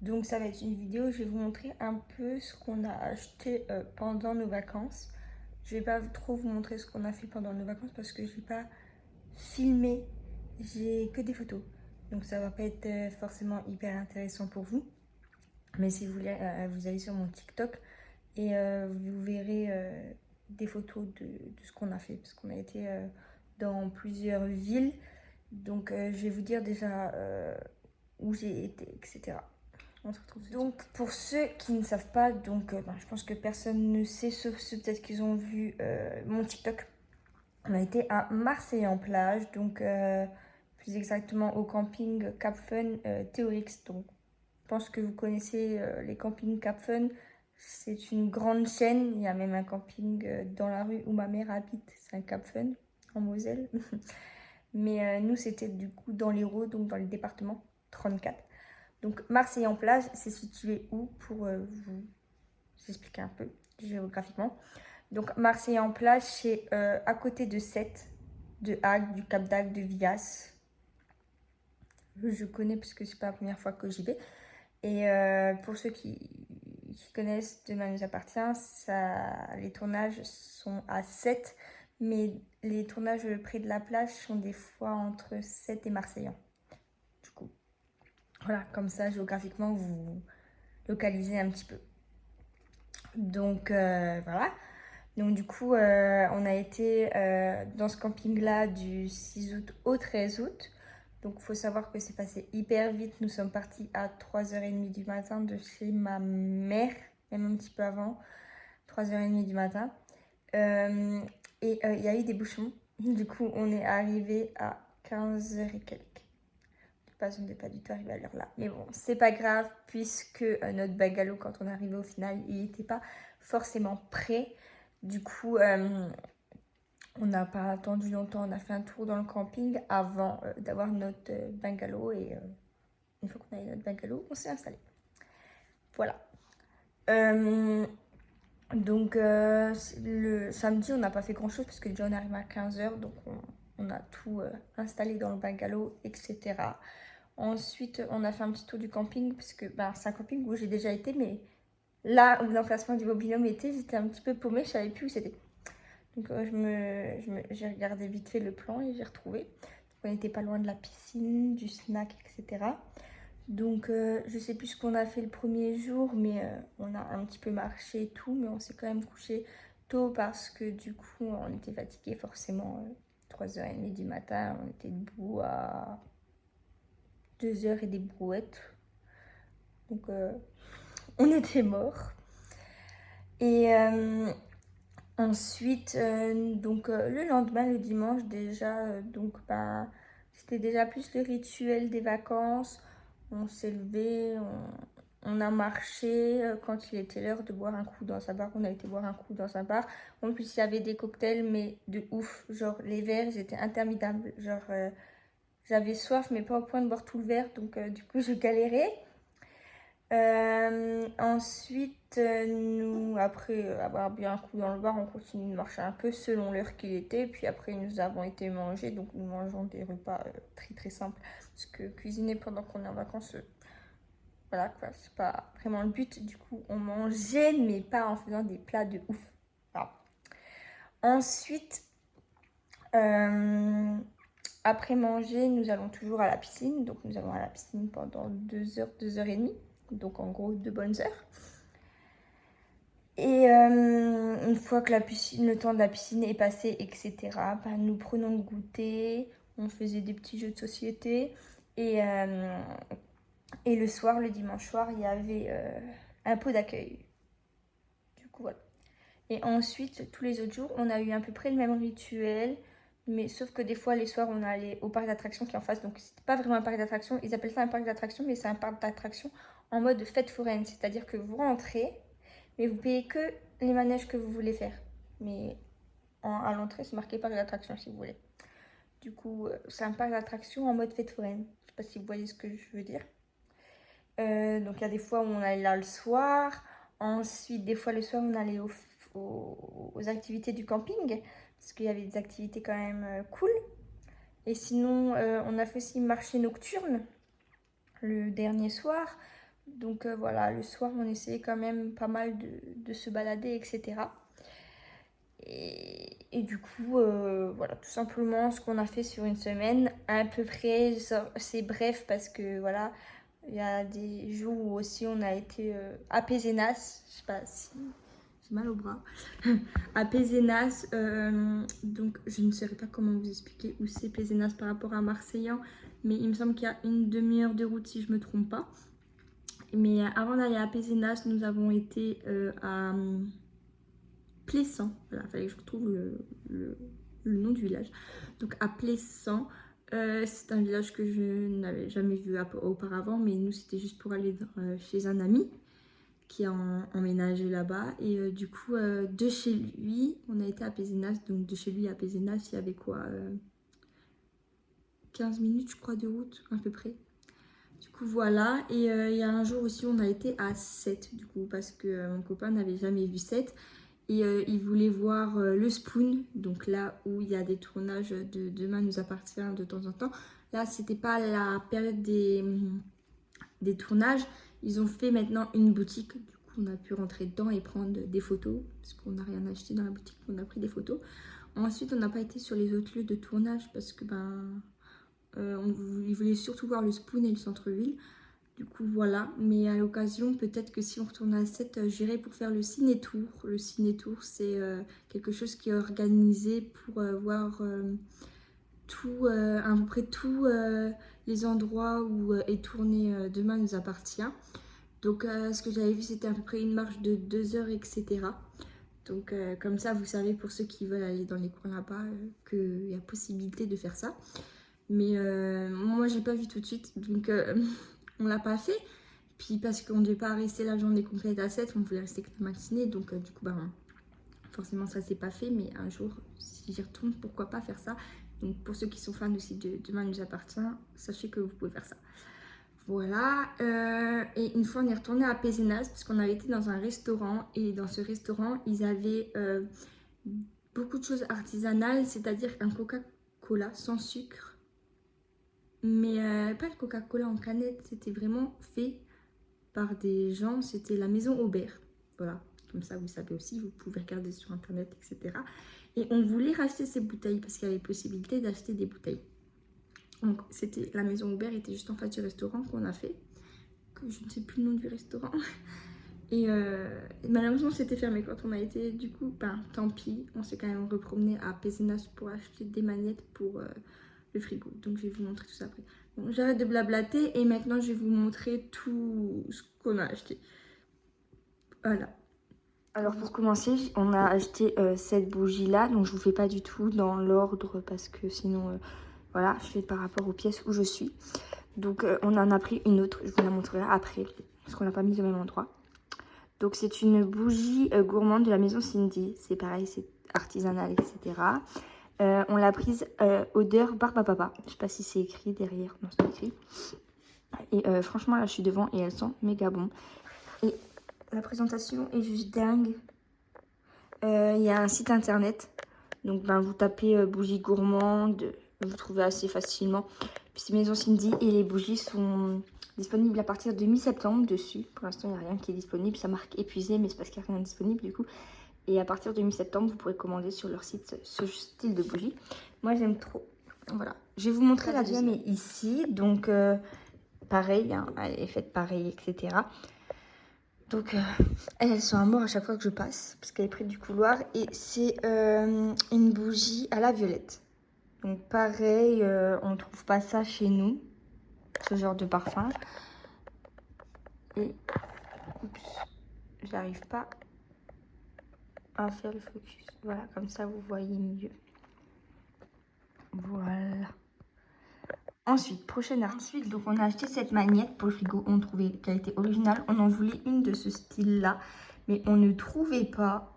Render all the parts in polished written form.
Donc ça va être une vidéo, je vais vous montrer un peu ce qu'on a acheté pendant nos vacances. Je vais pas trop vous montrer ce qu'on a fait pendant nos vacances parce que je n'ai pas filmé, j'ai que des photos. Donc ça va pas être forcément hyper intéressant pour vous. Mais si vous voulez, vous allez sur mon TikTok et vous verrez des photos de ce qu'on a fait. Parce qu'on a été dans plusieurs villes. Donc je vais vous dire déjà où j'ai été, etc. On se retrouve donc pour ceux qui ne savent pas, donc je pense que personne ne sait, sauf ceux peut-être qu'ils ont vu mon TikTok. On a été à Marseille en plage, donc plus exactement au camping Cap Fun Théorix. Donc je pense que vous connaissez les campings Cap Fun. C'est une grande chaîne. Il y a même un camping dans la rue où ma mère habite. C'est un Cap Fun en Moselle. Mais nous, c'était du coup dans l'Hérault, donc dans le département 34. Donc Marseille en plage, c'est situé où pour vous expliquer un peu géographiquement. Donc Marseille en plage, c'est à côté de Sète, de Agde, du Cap d'Agde, de Vias. Je connais parce que c'est pas la première fois que j'y vais. Et pour ceux qui connaissent Demain nous appartient, les tournages sont à 7, mais les tournages près de la plage sont des fois entre 7 et Marseillan. Du coup, voilà, comme ça, géographiquement, vous localisez un petit peu. Donc, voilà. Donc, du coup, on a été dans ce camping-là du 6 août au 13 août. Donc, il faut savoir que c'est passé hyper vite. Nous sommes partis à 3h30 du matin de chez ma mère, même un petit peu avant, 3h30 du matin. Et il y a eu des bouchons. Du coup, on est arrivé à 15h et quelques. On n'est pas du tout arrivé à l'heure là. Mais bon, c'est pas grave, puisque notre bungalow, quand on est arrivé au final, il n'était pas forcément prêt. Du coup, on n'a pas attendu longtemps. On a fait un tour dans le camping avant d'avoir notre bungalow. Et une fois qu'on a eu notre bungalow, on s'est installé. Voilà. Donc, le samedi, on n'a pas fait grand chose parce que déjà on est arrivé à 15h. Donc, on a tout installé dans le bungalow, etc. Ensuite, on a fait un petit tour du camping parce que c'est un camping où j'ai déjà été, mais là où l'emplacement du binôme était, j'étais un petit peu paumée, je savais plus où c'était. Donc j'ai regardé vite fait le plan et j'ai retrouvé. Donc, on n'était pas loin de la piscine, du snack, etc. Donc je sais plus ce qu'on a fait le premier jour, mais on a un petit peu marché et tout, mais on s'est quand même couché tôt parce que du coup on était fatigué forcément. 3h30 du matin, on était debout à 2h et des brouettes. Donc on était morts. Et ensuite, donc le lendemain, le dimanche déjà, c'était déjà plus le rituel des vacances. On s'est levé, on a marché quand il était l'heure de boire un coup dans un bar. On a été boire un coup dans un bar. En plus, il y avait des cocktails, mais de ouf. Genre, les verres, ils étaient interminables. Genre, j'avais soif, mais pas au point de boire tout le verre. Donc, du coup, je galérais. Ensuite, nous, après avoir bu un coup dans le bar, on continue de marcher un peu selon l'heure qu'il était. Puis après, nous avons été manger. Donc, nous mangeons des repas très très simples. Parce que cuisiner pendant qu'on est en vacances, voilà quoi, c'est pas vraiment le but. Du coup, on mangeait, mais pas en faisant des plats de ouf. Voilà. Ensuite, après manger, nous allons toujours à la piscine. Donc, nous allons à la piscine pendant 2h, 2h30. Donc, en gros, 2 bonnes heures. Et une fois que le temps de la piscine est passé, etc., nous prenons le goûter, on faisait des petits jeux de société. Et le soir, le dimanche soir, il y avait un pot d'accueil. Du coup, voilà. Et ensuite, tous les autres jours, on a eu à peu près le même rituel. Mais sauf que des fois, les soirs, on allait au parc d'attractions qui est en face. Donc, c'était pas vraiment un parc d'attractions. Ils appellent ça un parc d'attractions, mais c'est un parc d'attractions en mode fête foraine. C'est-à-dire que vous rentrez, mais vous payez que les manèges que vous voulez faire. Mais à l'entrée, c'est marqué parc d'attractions si vous voulez. Du coup, c'est un parc d'attractions en mode fête foraine. Je sais pas si vous voyez ce que je veux dire. Donc, il y a des fois où on allait là le soir. Ensuite, des fois, le soir, on allait aux activités du camping. Parce qu'il y avait des activités quand même cool. Et sinon, on a fait aussi marché nocturne le dernier soir. Donc voilà, le soir, on essayait quand même pas mal de se balader, etc. Et du coup, voilà, tout simplement ce qu'on a fait sur une semaine, à peu près, c'est bref parce que voilà, il y a des jours où aussi on a été à Pézenas, je sais pas si j'ai mal au bras, à Pézenas, donc je ne saurais pas comment vous expliquer où c'est Pézenas par rapport à Marseillan, mais il me semble qu'il y a une demi-heure de route si je me trompe pas. Mais avant d'aller à Pézenas, nous avons été à Plessan. Voilà, il fallait que je retrouve le nom du village. Donc à Plessan, c'est un village que je n'avais jamais vu auparavant, mais nous c'était juste pour aller chez un ami qui a emménagé là-bas. Et du coup, de chez lui, on a été à Pézenas. Donc de chez lui à Pézenas, il y avait quoi 15 minutes, je crois, de route, à peu près. Du coup, voilà. Et il y a un jour aussi, on a été à Sète, du coup, parce que mon copain n'avait jamais vu Sète. Et il voulait voir le Spoon, donc là où il y a des tournages de Demain nous appartient de temps en temps. Là, c'était pas la période des tournages. Ils ont fait maintenant une boutique. Du coup, on a pu rentrer dedans et prendre des photos, parce qu'on n'a rien acheté dans la boutique, on a pris des photos. Ensuite, on n'a pas été sur les autres lieux de tournage parce que ils voulaient surtout voir le Spoon et le centre-ville. Du coup, voilà. Mais à l'occasion, peut-être que si on retourne à 7, j'irai pour faire le ciné-tour. Le ciné-tour, c'est quelque chose qui est organisé pour voir à peu près tous les endroits où est tourné Demain nous appartient. Donc, ce que j'avais vu, c'était à peu près une marche de 2 heures, etc. Donc, comme ça, vous savez, pour ceux qui veulent aller dans les coins là-bas, qu'il y a possibilité de faire ça. Mais moi, j'ai pas vu tout de suite. Donc, on l'a pas fait. Puis parce qu'on ne devait pas rester la journée complète à 7, on voulait rester que la matinée. Donc du coup, forcément, ça s'est pas fait. Mais un jour, si j'y retourne, pourquoi pas faire ça. Donc pour ceux qui sont fans aussi de Demain nous appartient, sachez que vous pouvez faire ça. Voilà. Et une fois, on est retourné à Pézenas parce qu'on avait été dans un restaurant. Et dans ce restaurant, ils avaient beaucoup de choses artisanales, c'est-à-dire un Coca-Cola sans sucre. Mais pas le Coca-Cola en canette, c'était vraiment fait par des gens, c'était la maison Aubert. Voilà, comme ça vous savez aussi, vous pouvez regarder sur internet, etc. Et on voulait racheter ces bouteilles parce qu'il y avait possibilité d'acheter des bouteilles. Donc c'était la maison Aubert était juste en face du restaurant qu'on a fait, que je ne sais plus le nom du restaurant. Et malheureusement c'était fermé quand on a été, du coup, tant pis, on s'est quand même repromené à Pézenas pour acheter des magnettes pour le frigo. Donc je vais vous montrer tout ça après. Bon, j'arrête de blablater et maintenant je vais vous montrer tout ce qu'on a acheté. Voilà. Alors pour commencer, on a acheté cette bougie là, donc je vous fais pas du tout dans l'ordre parce que sinon, voilà, je fais par rapport aux pièces où je suis. Donc on en a pris une autre, je vous la montrerai après, parce qu'on l'a pas mise au même endroit. Donc c'est une bougie gourmande de la maison Cindy, c'est pareil, c'est artisanal, etc. On l'a prise odeur barbe à papa, je sais pas si c'est écrit derrière, non c'est écrit. Et franchement là je suis devant et elles sont méga bon. Et la présentation est juste dingue. Il y a un site internet. Donc vous tapez bougies gourmandes. Vous trouvez assez facilement. Puis c'est Maison Cindy. Et les bougies sont disponibles à partir de mi-septembre dessus. Pour l'instant, il n'y a rien qui est disponible. Ça marque épuisé, mais c'est parce qu'il n'y a rien de disponible du coup. Et à partir de mi-septembre, vous pourrez commander sur leur site ce style de bougie. Moi, j'aime trop. Voilà. Je vais vous montrer la deuxième est ici. Donc, pareil, hein, elle est faite pareil, etc. Donc, elles sont à mort à chaque fois que je passe, parce qu'elle est près du couloir. Et c'est une bougie à la violette. Donc, pareil, on ne trouve pas ça chez nous, ce genre de parfum. Et, oups, j'arrive pas à faire le focus. Voilà, comme ça, vous voyez mieux. Voilà. Ensuite, prochaine article. Donc, on a acheté cette magnette pour le frigo. On trouvait qu'elle était originale. On en voulait une de ce style-là. Mais on ne trouvait pas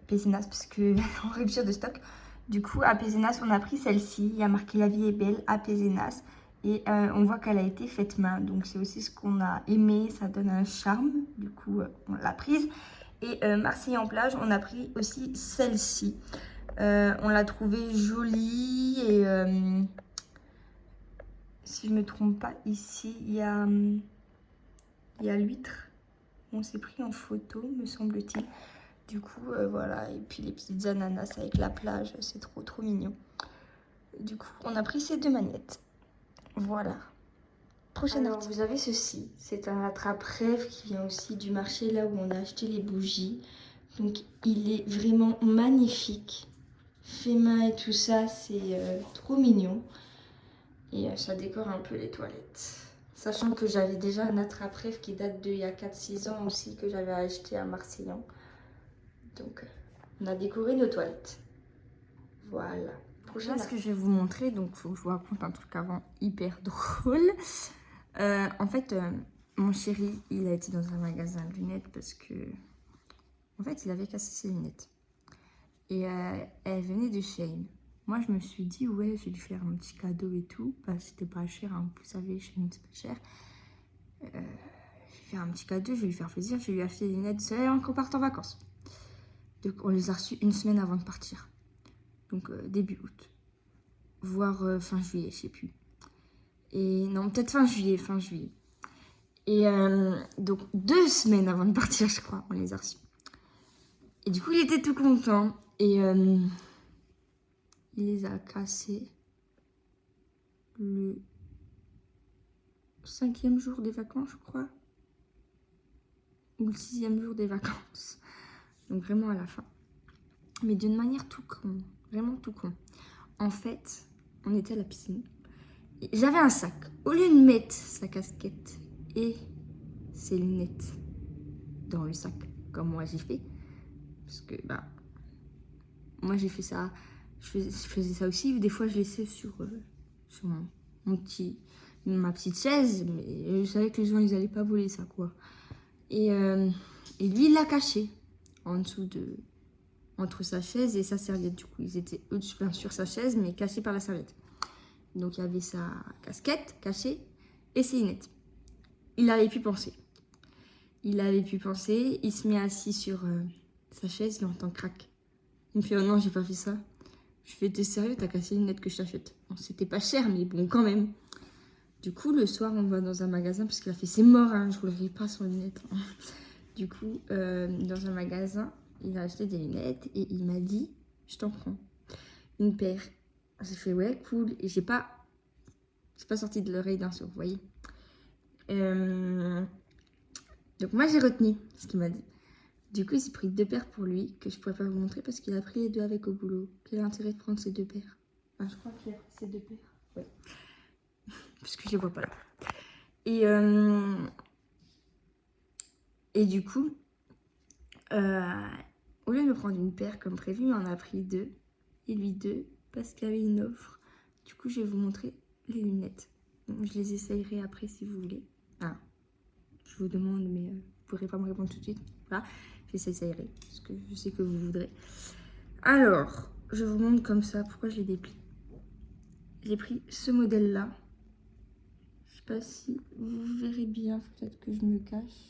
Pézenas parce que en rupture de stock. Du coup, à Pézenas, on a pris celle-ci. Il y a marqué La vie est belle à Pézenas. Et on voit qu'elle a été faite main. Donc, c'est aussi ce qu'on a aimé. Ça donne un charme. Du coup, on l'a prise. Et Marseille en plage, on a pris aussi celle-ci. On l'a trouvée jolie. Et si je me trompe pas, ici, il y a il y a l'huître. On s'est pris en photo, me semble-t-il. Du coup, voilà. Et puis les petites ananas avec la plage, c'est trop mignon. Du coup, on a pris ces 2 magnettes. Voilà. Prochaine article. Vous avez ceci. C'est un attrape-rêve qui vient aussi du marché là où on a acheté les bougies. Donc, il est vraiment magnifique. Fait main et tout ça, c'est trop mignon. Et ça décore un peu les toilettes. Sachant que j'avais déjà un attrape-rêve qui date d'il y a 4-6 ans aussi, que j'avais acheté à Marseillan. Donc, on a décoré nos toilettes. Voilà. Prochain, ce que je vais vous montrer, donc il faut que je vous raconte un truc avant hyper drôle. En fait, mon chéri, il a été dans un magasin de lunettes parce que, en fait, il avait cassé ses lunettes. Et elle venait de Shein. Moi, je me suis dit, ouais, je vais lui faire un petit cadeau et tout. Bah, c'était pas cher, hein. Vous savez, Shein, c'est pas cher. Je vais faire un petit cadeau, je vais lui faire plaisir. Je vais lui acheter des lunettes seule avant qu'on parte en vacances. Donc, on les a reçues 1 semaine avant de partir. Donc, début août. Voire fin juillet, je sais plus. Et non, peut-être fin juillet. Et donc, 2 semaines avant de partir, je crois, on les a reçues. Et du coup, il était tout content. Et il les a cassés le 5e jour des vacances, je crois. Ou le 6e jour des vacances. Donc vraiment à la fin. Mais d'une manière tout con. Vraiment tout con. En fait, on était à la piscine. Et j'avais un sac. Au lieu de mettre sa casquette et ses lunettes dans le sac, comme moi j'ai fait. Parce que, bah, moi j'ai fait ça. Je faisais ça aussi. Des fois, je laissais sur ma petite chaise. Mais je savais que les gens, ils allaient pas voler ça, quoi. Et lui, il l'a caché en dessous entre sa chaise et sa serviette. Du coup, ils étaient sur sa chaise, mais cachés par la serviette. Donc, il y avait sa casquette cachée et ses lunettes. Il avait pu penser. Il se met assis sur sa chaise, il entend crac. Il me fait, oh non, j'ai pas fait ça. Je fais, t'es sérieux, t'as cassé les lunettes que je t'achète. Bon, c'était pas cher, mais bon, quand même. Du coup, le soir, on va dans un magasin, parce qu'il a fait, c'est mort, hein, je voulais pas sans lunettes. Du coup, dans un magasin, il a acheté des lunettes et il m'a dit, je t'en prends une paire. J'ai fait, ouais, cool. Et c'est pas sorti de l'oreille d'un sourd, vous voyez. Donc moi, j'ai retenu ce qu'il m'a dit. Du coup, il s'est pris 2 paires pour lui, que je pourrais pas vous montrer parce qu'il a pris les 2 avec au boulot. Quel intérêt de prendre ces 2 paires? Ah, je crois qu'il a pris ces 2 paires. Ouais. Parce que je les vois pas là. Et du coup, au lieu de me prendre une paire comme prévu, on a pris 2. Et lui 2 parce qu'il y avait une offre. Du coup, je vais vous montrer les lunettes. Donc, je les essayerai après si vous voulez. Ah, je vous demande, mais vous ne pourrez pas me répondre tout de suite. Voilà, j'essayerai parce que je sais que vous voudrez. Alors, je vous montre comme ça pourquoi je les déplie. J'ai pris ce modèle-là. Je sais pas si vous verrez bien, peut-être que je me cache.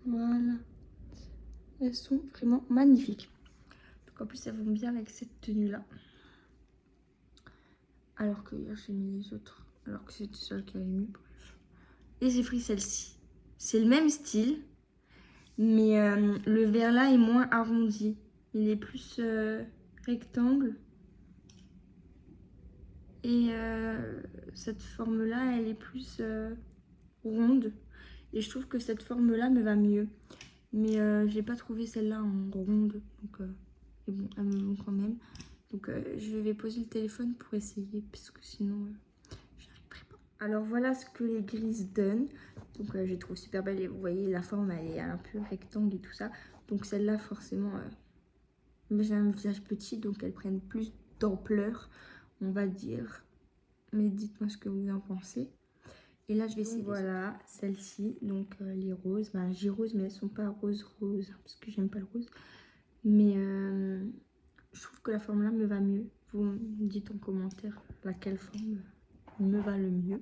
Voilà. Elles sont vraiment magnifiques. Donc en plus, elles vont bien avec cette tenue-là. Alors que hier, j'ai mis les autres. Alors que c'était celle qui avait mieux, bref. Et j'ai pris celle-ci. C'est le même style. Mais le vert là est moins arrondi. Il est plus rectangle. Et cette forme-là, elle est plus ronde. Et je trouve que cette forme-là me va mieux. Mais j'ai pas trouvé celle-là en ronde. Donc, et bon, elles me vont quand même. Donc je vais poser le téléphone pour essayer. Parce que sinon, j'arriverai pas. Alors voilà ce que les grises donnent. Donc je les trouve super belles. Et vous voyez, la forme, elle est un peu rectangle et tout ça. Donc celle-là, forcément, j'ai un visage petit. Donc elles prennent plus d'ampleur, on va dire. Mais dites-moi ce que vous en pensez. Et là, je vais essayer. Voilà, celle-ci, donc les roses. Ben, j'ai rose, mais elles sont pas roses, parce que j'aime pas le rose. Mais je trouve que la forme là me va mieux. Vous me dites en commentaire laquelle forme me va le mieux.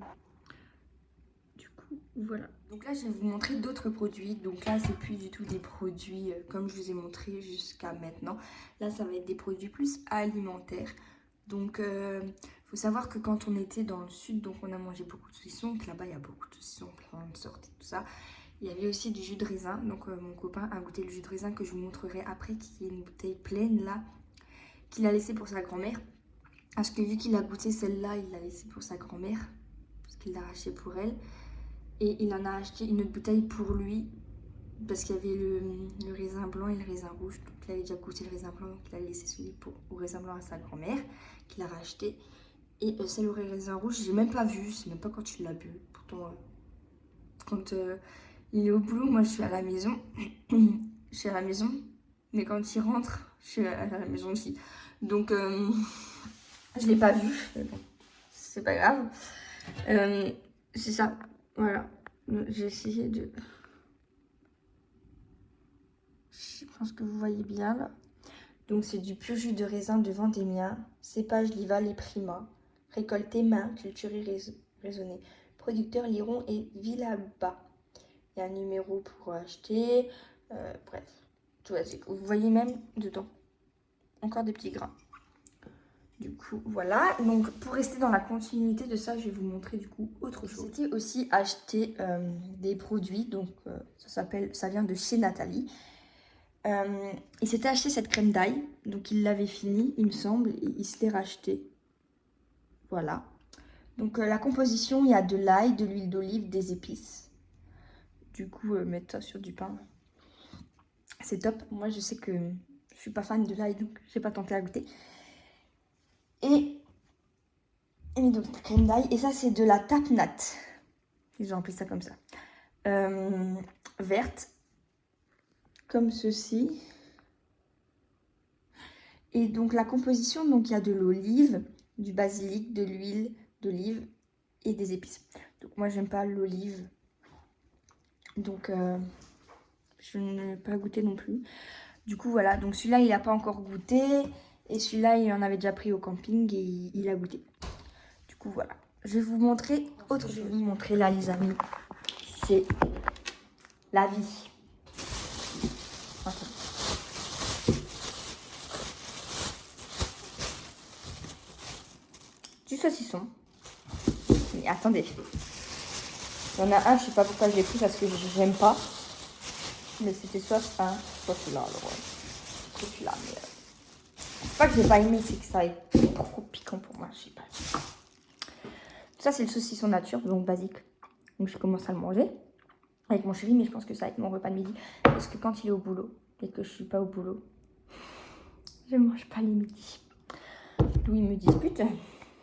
Du coup, voilà. Donc là, je vais vous montrer d'autres produits. Donc là, c'est plus du tout des produits comme je vous ai montré jusqu'à maintenant. Là, ça va être des produits plus alimentaires. Donc, faut savoir que quand on était dans le sud, donc on a mangé beaucoup de saucissons. Donc là-bas, il y a beaucoup de saucissons, plein de sortes et tout ça. Il y avait aussi du jus de raisin. Donc, mon copain a goûté le jus de raisin que je vous montrerai après, qui est une bouteille pleine là, qu'il a laissé pour sa grand-mère. Parce que vu qu'il a goûté celle-là, il l'a laissé pour sa grand-mère. Parce qu'il l'a racheté pour elle. Et il en a acheté une autre bouteille pour lui. Parce qu'il y avait le raisin blanc et le raisin rouge. Donc il avait déjà goûté le raisin blanc. Donc il a laissé celui au raisin blanc à sa grand-mère. Qu'il a racheté. Et celle au raisin rouge, j'ai même pas vu. Je sais même pas quand il l'a bu. Pourtant, quand il est au boulot, moi je suis à la maison. Je suis à la maison. Mais quand il rentre, je suis à la maison aussi. Donc... je l'ai pas vu, mais bon, c'est pas grave. C'est ça, voilà. J'ai essayé de... Je pense que vous voyez bien là. Donc c'est du pur jus de raisin de Vendémia, cépage Lival et Prima, récolté main, culturé raisonné. Producteur Liron et Villaba. Il y a un numéro pour acheter. Bref, tout basique. Vous voyez même dedans encore des petits grains. Du coup, voilà. Donc, pour rester dans la continuité de ça, je vais vous montrer du coup autre chose. C'était aussi acheter des produits. Donc, ça vient de chez Nathalie. Il s'était acheté cette crème d'ail. Donc, il l'avait fini, il me semble. Et il se l'est racheté. Voilà. Donc, la composition, il y a de l'ail, de l'huile d'olive, des épices. Du coup, mettre ça sur du pain, c'est top. Moi, je sais que je suis pas fan de l'ail, donc j'ai pas tenté à goûter. Et donc la crème d'ail. Et ça, c'est de la tapenat. Ils ont appelé ça comme ça. Verte. Comme ceci. Et donc la composition, donc il y a de l'olive, du basilic, de l'huile d'olive et des épices. Donc moi, j'aime pas l'olive. Donc je ne l'ai pas goûté non plus. Du coup, voilà. Donc celui-là, il n'a pas encore goûté. Et celui-là, il en avait déjà pris au camping et il a goûté. Du coup, voilà. Je vais vous montrer autre chose. Je vais vous montrer là, les amis. C'est la vie. Attends. Du saucisson. Mais attendez. Il y en a un, je sais pas pourquoi je l'ai pris parce que j'aime pas. Mais c'était soit un, soit celui-là. Alors, ouais. Celui-là, mais c'est pas que j'ai pas aimé, c'est que ça est trop piquant pour moi. Je sais pas. Ça, c'est le saucisson nature, donc basique. Donc, je commence à le manger avec mon chéri, mais je pense que ça va être mon repas de midi. Parce que quand il est au boulot et que je suis pas au boulot, je mange pas les midis. D'où il me dispute.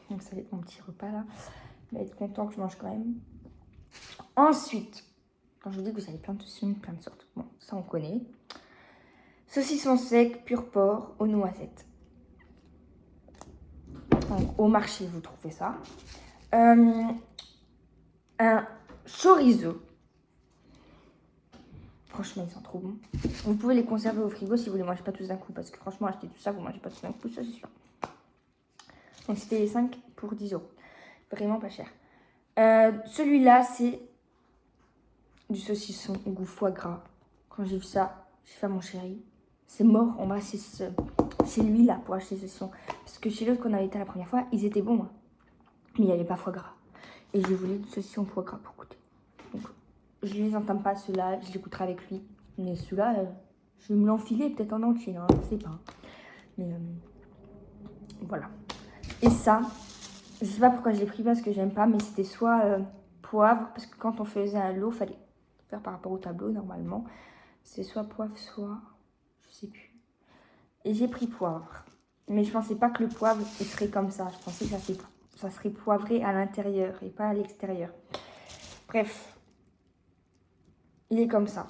Donc, ça va être mon petit repas là. Il va être content que je mange quand même. Ensuite, quand je vous dis que vous avez plein de saucissons, plein de sortes. Bon, ça on connaît. Saucisson sec, pur porc, aux noisettes. Donc, au marché, vous trouvez ça. Un chorizo. Franchement, ils sont trop bons. Vous pouvez les conserver au frigo si vous ne les mangez pas tous d'un coup. Parce que franchement, acheter tout ça, vous ne mangez pas tous d'un coup, ça c'est sûr. Donc c'était les 5 pour 10 €. Vraiment pas cher. Celui-là, c'est du saucisson au goût foie gras. Quand j'ai vu ça, j'ai fait à mon chéri. C'est mort, on va chez lui là pour acheter ce saucisson. Parce que chez l'autre qu'on avait été la première fois, ils étaient bons. Hein. Mais il n'y avait pas foie gras. Et j'ai voulu du saucisson foie gras pour goûter. Donc je ne les entame pas ceux-là, je les goûterai avec lui. Mais celui-là, je vais me l'enfiler peut-être en entier, hein, je ne sais pas. Mais voilà. Et ça, je ne sais pas pourquoi je l'ai pris parce que j'aime pas, mais c'était soit poivre, parce que quand on faisait un lot, il fallait faire par rapport au tableau normalement. C'est soit poivre, soit je sais plus. Et j'ai pris poivre. Mais je pensais pas que le poivre il serait comme ça. Je pensais que ça serait poivré à l'intérieur et pas à l'extérieur. Bref, il est comme ça.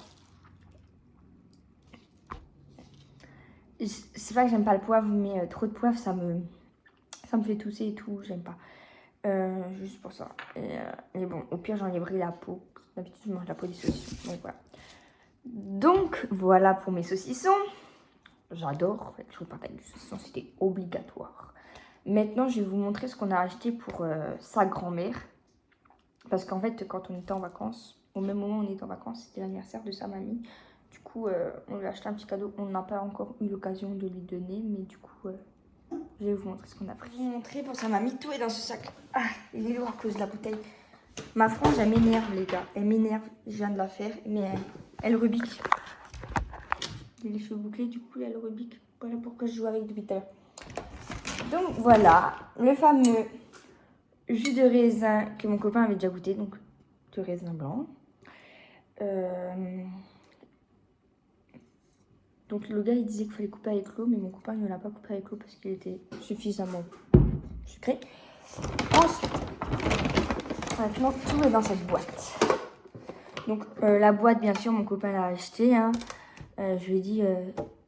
C'est pas que j'aime pas le poivre, mais trop de poivre, ça me fait tousser et tout. J'aime pas. Juste pour ça. Et bon, au pire, j'enlèverai la peau. D'habitude, je mange la peau des saucissons. Donc voilà. Donc voilà pour mes saucissons. J'adore. Je repartais avec du saucisson, c'était obligatoire. Maintenant, je vais vous montrer ce qu'on a acheté pour sa grand-mère. Parce qu'en fait, quand on était en vacances, au même moment où on était en vacances, c'était l'anniversaire de sa mamie. Du coup, on lui a acheté un petit cadeau. On n'a pas encore eu l'occasion de lui donner, mais du coup, Je vais vous montrer ce qu'on a pris. Je vais vous montrer, pour ça m'a mis tout est dans ce sac. Ah, il est lourd à cause de la bouteille. Ma frange, elle m'énerve, les gars. Elle m'énerve. Je viens de la faire, mais elle rebique. J'ai les cheveux bouclés, du coup, elle rebique. Voilà pourquoi je joue avec depuis tout à l'heure. Donc voilà, le fameux jus de raisin que mon copain avait déjà goûté, donc de raisin blanc. Donc le gars il disait qu'il fallait couper avec l'eau, mais mon copain ne l'a pas coupé avec l'eau parce qu'il était suffisamment sucré. Ensuite, maintenant tout est dans cette boîte. Donc la boîte, bien sûr, mon copain l'a achetée. Hein. Je lui ai dit,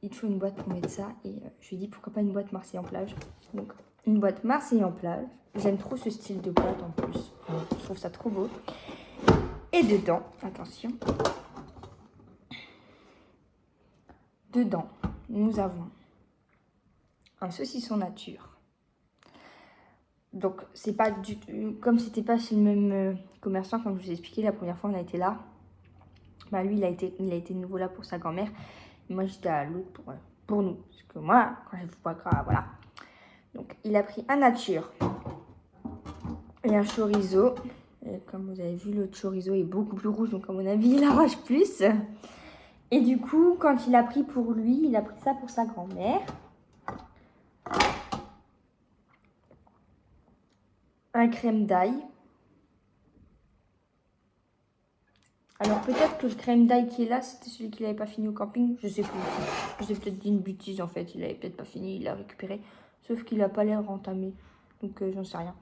il te faut une boîte pour mettre ça. Et je lui ai dit, pourquoi pas une boîte Marseille en plage. Donc une boîte Marseille en plage. J'aime trop ce style de boîte en plus. Enfin, je trouve ça trop beau. Et dedans, attention. Dedans, nous avons un saucisson nature. Donc, c'est pas du tout... Comme c'était pas chez le même commerçant, comme je vous ai expliqué la première fois, on a été là. Bah, lui, il a été nouveau là pour sa grand-mère. Et moi, j'étais à l'autre pour nous. Parce que moi, quand j'ai pas gras, voilà. Donc, il a pris un nature et un chorizo. Et comme vous avez vu, le chorizo est beaucoup plus rouge. Donc, à mon avis, il arrache plus. Et du coup, quand il a pris pour lui, il a pris ça pour sa grand-mère. Un crème d'ail. Alors peut-être que le crème d'ail qui est là, c'était celui qu'il n'avait pas fini au camping. Je sais plus. Je vous ai peut-être dit une bêtise en fait. Il n'avait peut-être pas fini, il l'a récupéré. Sauf qu'il n'a pas l'air entamé. Donc j'en sais rien.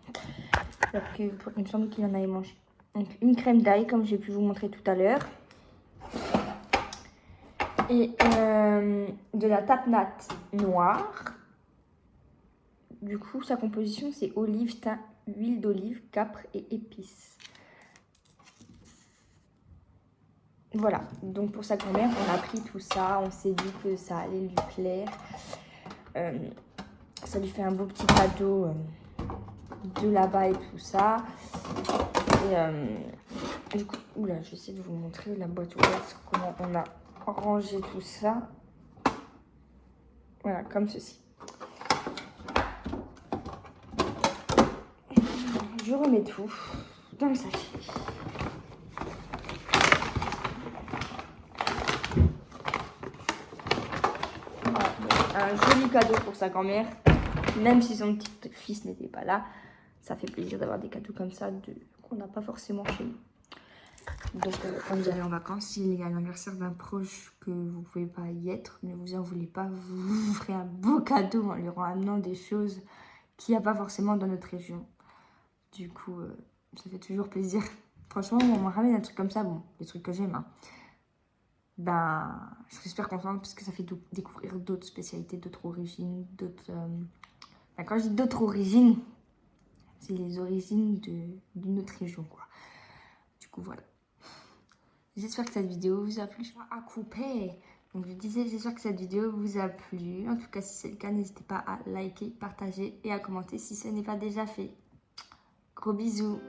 Alors qu'il me semble qu'il en avait mangé. Donc une crème d'ail comme j'ai pu vous montrer tout à l'heure. Et de la tapenade noire. Du coup, sa composition, c'est olive, thym, huile d'olive, capre et épices. Voilà, donc pour sa grand-mère, on a pris tout ça. On s'est dit que ça allait lui plaire. Ça lui fait un beau petit cadeau de là-bas et tout ça. Et du coup, oula, je vais essayer de vous montrer la boîte ouverte, comment on a rangé tout ça. Voilà, comme ceci. Je remets tout dans le sachet. Voilà, un joli cadeau pour sa grand-mère. Même si son petit-fils n'était pas là, ça fait plaisir d'avoir des cadeaux comme ça qu'on n'a pas forcément chez nous. Donc quand vous allez en vacances, s'il y a l'anniversaire d'un proche que vous ne pouvez pas y être, ne vous en voulez pas, vous ferez un beau cadeau en lui ramenant des choses qu'il n'y a pas forcément dans notre région. Du coup, ça fait toujours plaisir. Franchement, on me ramène un truc comme ça, bon, des trucs que j'aime, hein. Ben, je serais super contente parce que ça fait découvrir d'autres spécialités, d'autres origines, d'autres... Ben, quand je dis d'autres origines, c'est les origines de notre région, quoi. Du coup, voilà. J'espère que cette vidéo vous a plu. Je suis à couper. Donc, je disais, j'espère que cette vidéo vous a plu. En tout cas, si c'est le cas, n'hésitez pas à liker, partager et à commenter si ce n'est pas déjà fait. Gros bisous.